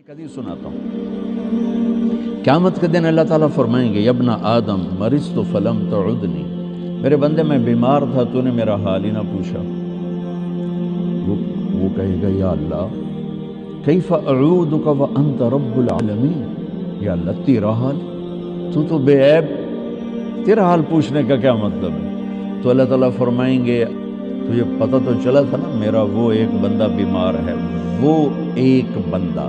ایک حدیث سناتا ہوں۔ قیامت کے دن اللہ تعالیٰ فرمائیں گے یبن آدم مرضت فلم تعدنی، میرے بندے میں بیمار تھا تو نے میرا حال ہی نہ پوچھا۔ وہ کہے گا یا اللہ کیف اعودک وانت رب العالمین، یا اللہ تیرا حال، تو بے عیب، تیرا حال پوچھنے کا کیا مطلب ہے؟ تو اللہ تعالیٰ فرمائیں گے تجھے پتہ تو چلا تھا نا میرا وہ ایک بندہ بیمار ہے، وہ ایک بندہ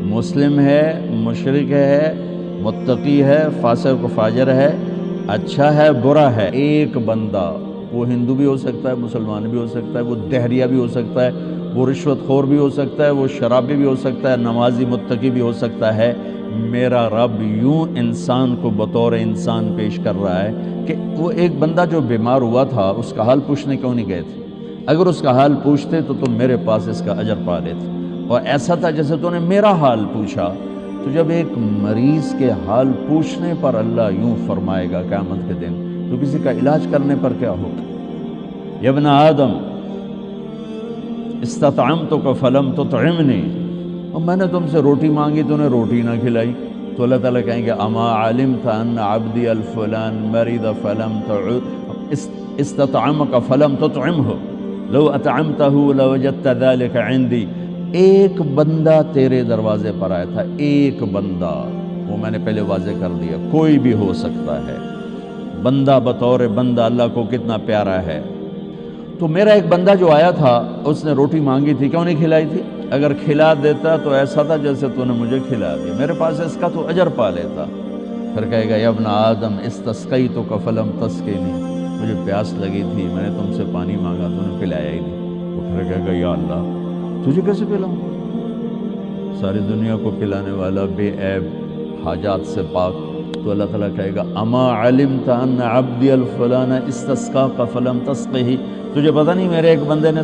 مسلم ہے، مشرک ہے، متقی ہے، فاسق و فاجر ہے، اچھا ہے، برا ہے، ایک بندہ، وہ ہندو بھی ہو سکتا ہے، مسلمان بھی ہو سکتا ہے، وہ دہریہ بھی ہو سکتا ہے، وہ رشوت خور بھی ہو سکتا ہے، وہ شرابی بھی ہو سکتا ہے، نمازی متقی بھی ہو سکتا ہے۔ میرا رب یوں انسان کو بطور انسان پیش کر رہا ہے کہ وہ ایک بندہ جو بیمار ہوا تھا اس کا حال پوچھنے کیوں نہیں گئے تھے؟ اگر اس کا حال پوچھتے تو تم میرے پاس اس کا اجر پا لیتے، اور ایسا تھا جیسے تو نے میرا حال پوچھا۔ تو جب ایک مریض کے حال پوچھنے پر اللہ یوں فرمائے گا قیامت کے دن، تو کسی کا علاج کرنے پر کیا ہوگا؟ یا ابن آدم استطعمتک فلم تطعمنی، اور میں نے تم سے روٹی مانگی تو نے روٹی نہ کھلائی۔ تو اللہ تعالیٰ کہیں گے اما علمت ان عبدی الفلان مرض فلم تعد استطعمک فلم تطعمہ لو اطعمتہ لوجدت ذلک عندی۔ ایک بندہ تیرے دروازے پر آیا تھا، ایک بندہ، وہ میں نے پہلے واضح کر دیا، کوئی بھی ہو سکتا ہے، بندہ بطور بندہ اللہ کو کتنا پیارا ہے۔ تو میرا ایک بندہ جو آیا تھا اس نے روٹی مانگی تھی، کیوں نہیں کھلائی تھی؟ اگر کھلا دیتا تو ایسا تھا جیسے تو نے مجھے کھلا دیا، میرے پاس اس کا تو اجر پا لیتا۔ پھر کہے گا یا ابن آدم استسقیتک فلم تسقنی، مجھے پیاس لگی تھی، میں نے تم سے پانی مانگا تو نے پلایا ہی نہیں۔ وہ پھر کہے گا یا اللہ تجھے کیسے پلاؤں؟ ساری دنیا کو پلانے والا، بے عیب، حاجات سے پاک۔ تو اللہ تعالیٰ کہے گا اما علمت ان عبدی الفلان استسقاک فلم تسقہ، تجھے پتہ نہیں میرے ایک بندے نے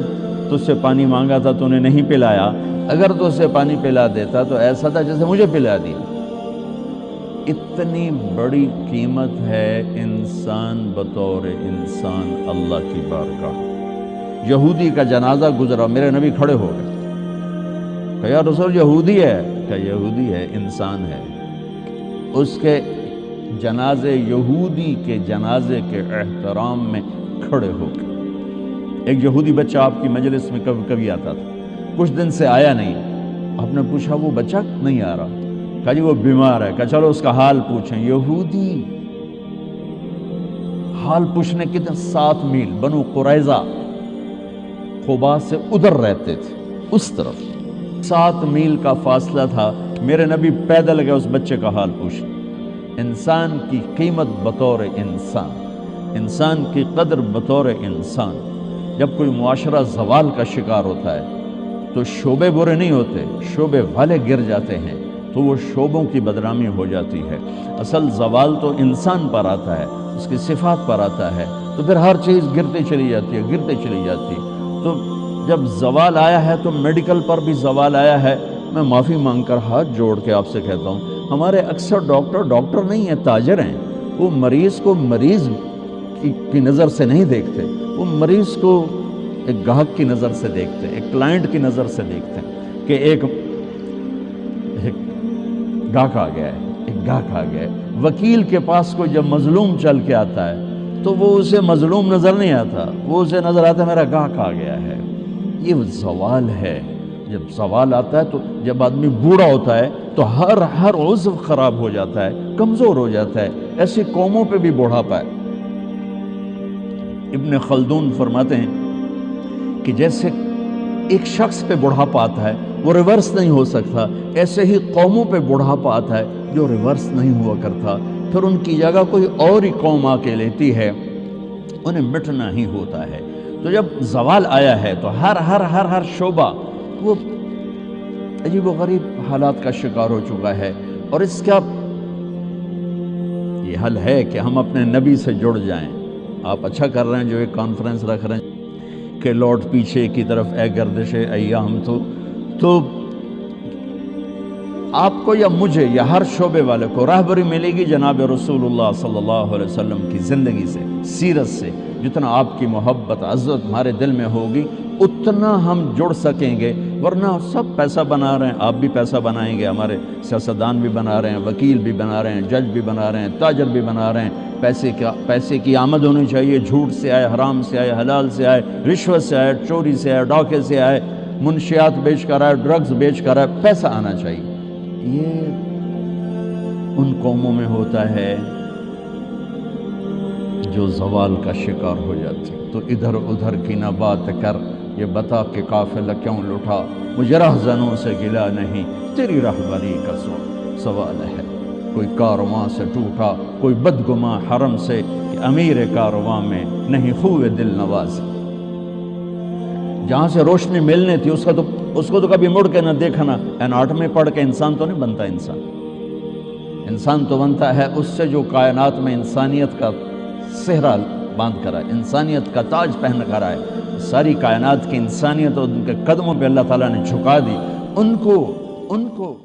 تجھ سے پانی مانگا تھا تو نے نہیں پلایا، اگر تو اسے پانی پلا دیتا تو ایسا تھا جیسے مجھے پلا دیا۔ اتنی بڑی قیمت ہے انسان بطور انسان اللہ کی بارگاہ۔ یہودی کا جنازہ گزرا، میرے نبی کھڑے ہو گئے، کہ یا رسول یہودی ہے، کہ یہودی ہے، انسان ہے۔ اس کے جنازے، یہودی کے جنازے کے احترام میں کھڑے ہو گئے۔ ایک یہودی بچہ آپ کی مجلس میں کبھی کبھی آتا تھا، کچھ دن سے آیا نہیں، آپ نے پوچھا وہ بچہ نہیں آ رہا، کہا جی وہ بیمار ہے، کہا چلو اس کا حال پوچھیں۔ یہودی حال پوچھنے کتنے 7 میل، بنو قریظہ قباء سے ادھر رہتے تھے، اس طرف 7 میل کا فاصلہ تھا، میرے نبی پیدل گئے اس بچے کا حال پوچھنے۔ انسان کی قیمت بطور انسان، انسان کی قدر بطور انسان۔ جب کوئی معاشرہ زوال کا شکار ہوتا ہے تو شعبے برے نہیں ہوتے، شعبے والے گر جاتے ہیں تو وہ شعبوں کی بدنامی ہو جاتی ہے۔ اصل زوال تو انسان پر آتا ہے، اس کی صفات پر آتا ہے، تو پھر ہر چیز گرتی چلی جاتی ہے، گرتی چلی جاتی ہے۔ تو جب زوال آیا ہے تو میڈیکل پر بھی زوال آیا ہے۔ میں معافی مانگ کر ہاتھ جوڑ کے آپ سے کہتا ہوں، ہمارے اکثر ڈاکٹر نہیں ہیں، تاجر ہیں۔ وہ مریض کو مریض کی نظر سے نہیں دیکھتے، وہ مریض کو ایک گاہک کی نظر سے دیکھتے ہیں، ایک کلائنٹ کی نظر سے دیکھتے ہیں کہ ایک گاہک آ گیا ہے، ایک گاہک آ گیا ہے۔ وکیل کے پاس کوئی جب مظلوم چل کے آتا ہے تو وہ اسے مظلوم نظر نہیں آتا، وہ اسے نظر آتا ہے میرا گاہک آ گیا ہے۔ یہ زوال ہے۔ جب زوال آتا ہے تو جب آدمی بوڑھا ہوتا ہے تو ہر عضو خراب ہو جاتا ہے، کمزور ہو جاتا ہے۔ ایسی قوموں پہ بھی بوڑھاپا ہے۔ ابن خلدون فرماتے ہیں کہ جیسے ایک شخص پہ بڑھاپا آتا ہے وہ ریورس نہیں ہو سکتا، ایسے ہی قوموں پہ بڑھاپا آتا ہے جو ریورس نہیں ہوا کرتا، پھر ان کی جگہ کوئی اور ہی قوم آ کے لیتی ہے، انہیں مٹنا ہی ہوتا ہے۔ تو جب زوال آیا ہے تو ہر شعبہ وہ عجیب و غریب حالات کا شکار ہو چکا ہے، اور اس کا یہ حل ہے کہ ہم اپنے نبی سے جڑ جائیں۔ آپ اچھا کر رہے ہیں جو ایک کانفرنس رکھ رہے ہیں کہ لوٹ پیچھے کی طرف اے گردش ایام، تو آپ کو یا مجھے یا ہر شعبے والے کو راہبری ملے گی جناب رسول اللہ صلی اللہ علیہ وسلم کی زندگی سے، سیرت سے۔ جتنا آپ کی محبت عزت ہمارے دل میں ہوگی اتنا ہم جڑ سکیں گے ورنہ سب پیسہ بنا رہے ہیں، آپ بھی پیسہ بنائیں گے، ہمارے سیاستدان بھی بنا رہے ہیں، وکیل بھی بنا رہے ہیں، جج بھی بنا رہے ہیں، تاجر بھی بنا رہے ہیں۔ پیسے کی آمد ہونی چاہیے، جھوٹ سے آئے، حرام سے آئے، حلال سے آئے، رشوت سے آئے، چوری سے آئے، ڈاکے سے آئے، منشیات بیچ کر آئے، ڈرگز بیچ کر آئے، پیسہ آنا چاہیے۔ یہ ان قوموں میں ہوتا ہے جو زوال کا شکار ہو جاتی۔ تو ادھر ادھر کی نہ بات کر، یہ بتا کہ قافلہ کیوں لٹا، مجھے رہزنوں سے گلا نہیں، تیری رہبری کا سوال ہے۔ کوئی کارواں سے ٹوٹا، کوئی بدگماں حرم سے، کہ امیر کارواں میں نہیں خوب دل نوازی۔ جہاں سے روشنی ملنی تھی اس کو تو کبھی مڑ کے نہ دیکھنا۔ اناٹمی پڑھ کے انسان تو نہیں بنتا۔ انسان تو بنتا ہے اس سے جو کائنات میں انسانیت کا صحرا باندھ کر آئے، انسانیت کا تاج پہن کر آئے۔ ساری کائنات کی انسانیت اور ان کے قدموں پہ اللہ تعالیٰ نے جھکا دی، ان کو